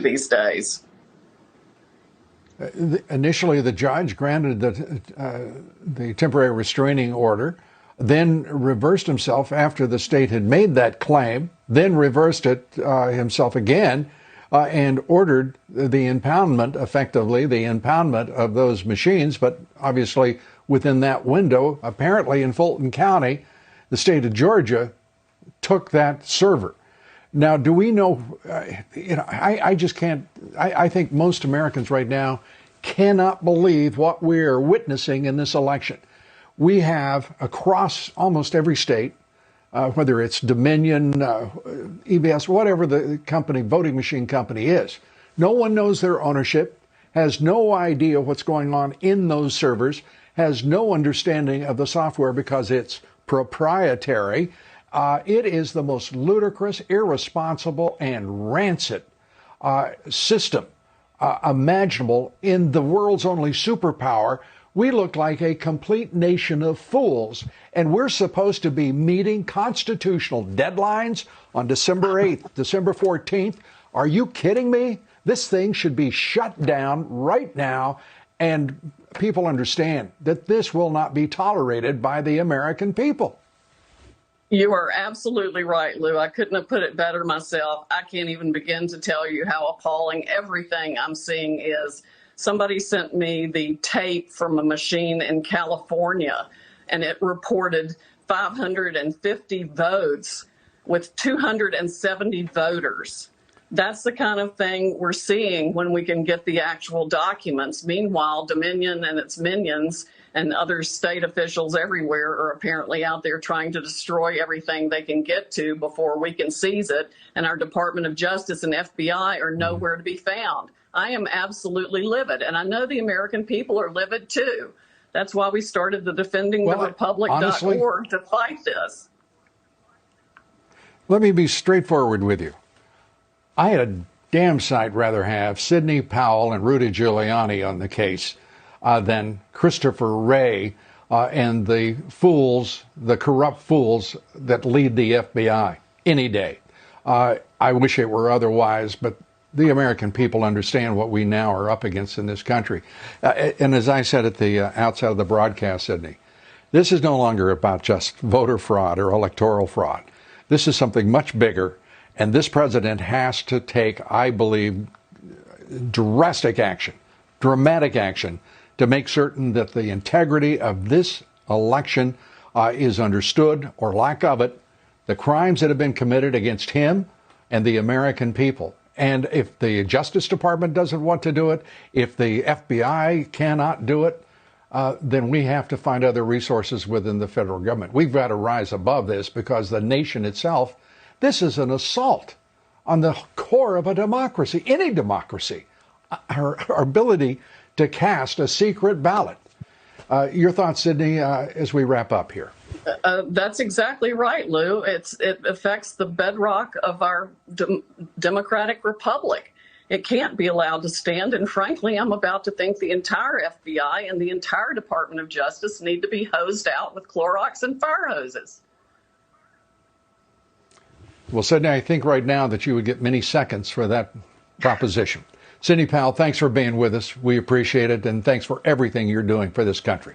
these days. Initially, the judge granted the temporary restraining order, then reversed himself after the state had made that claim, then reversed it himself again, and ordered the impoundment, effectively the impoundment of those machines. But obviously, within that window, apparently in Fulton County, the state of Georgia took that server. Now, do we know, I just can't, I think most Americans right now cannot believe what we're witnessing in this election. We have across almost every state, whether it's Dominion, EBS, whatever the company, voting machine company is, no one knows their ownership, has no idea what's going on in those servers, has no understanding of the software because it's proprietary. It is the most ludicrous, irresponsible, and rancid system imaginable in the world's only superpower. We look like a complete nation of fools, and we're supposed to be meeting constitutional deadlines on December 8th, December 14th. Are you kidding me? This thing should be shut down right now, and people understand that this will not be tolerated by the American people. You are absolutely right, Lou. I couldn't have put it better myself. I can't even begin to tell you how appalling everything I'm seeing is. Somebody sent me the tape from a machine in California, and it reported 550 votes with 270 voters. That's the kind of thing we're seeing when we can get the actual documents. Meanwhile, Dominion and its minions and other state officials everywhere are apparently out there trying to destroy everything they can get to before we can seize it. And our Department of Justice and FBI are nowhere to be found. I am absolutely livid. And I know the American people are livid, too. That's why we started the defendingtherepublic.org to fight this. Let me be straightforward with you. I had a damn sight rather have Sidney Powell and Rudy Giuliani on the case than Christopher Wray and the fools, the corrupt fools that lead the FBI any day. I wish it were otherwise, but the American people understand what we now are up against in this country. And as I said at the outset of the broadcast, Sidney, this is no longer about just voter fraud or electoral fraud. This is something much bigger, and this president has to take, I believe, dramatic action to make certain that the integrity of this election is understood, or lack of it, the crimes that have been committed against him and the American people. And if the Justice Department doesn't want to do it, if the FBI cannot do it, then we have to find other resources within the federal government. We've got to rise above this, because the nation itself, this is an assault on the core of a democracy, any democracy, our ability to cast a secret ballot. Your thoughts, Sidney, as we wrap up here? That's exactly right, Lou. It affects the bedrock of our democratic republic. It can't be allowed to stand. And frankly, I'm about to think the entire FBI and the entire Department of Justice need to be hosed out with Clorox and fire hoses. Well, Sidney, I think right now that you would get many seconds for that proposition. Sidney Powell, thanks for being with us. We appreciate it, and thanks for everything you're doing for this country.